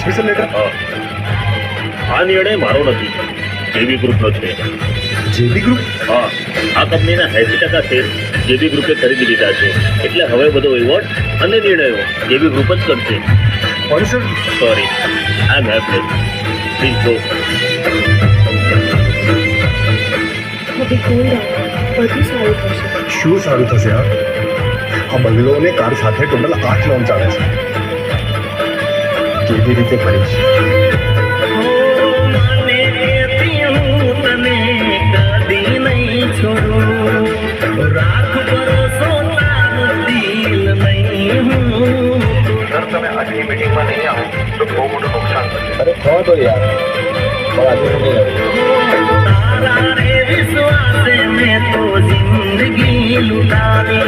ડિસ્મિસલ letter? આ નિર્ણય મારો નથી, જેબી ગ્રુપનો છે. જેબી ગ્રુપ? હા, આ કંપનીના 80% શેર જેબી ગ્રુપે ખરીદી લીધા છે. એટલે હવે બધો વહીવટ અને નિર્ણયો જેબી ગ્રુપ જ કરશે. પણ sir, sorry, I am helpless. Please go. હવે કુલ બધું સારું થશે. શું સારું થશે યાર? આ બંગલો અને કાર સાથે ટોટલ 8 લોન ચાલે છે. કેવી રીતે ભરીશ? તમે આજની મીટિંગમાં નહીં આવો તો બહુ મોટું નુકસાન થશે. અરે ખો તો યાર, પણ આજે હું નહીં આવું. तारा रे विश्वास में तो जिंदगी लुटानी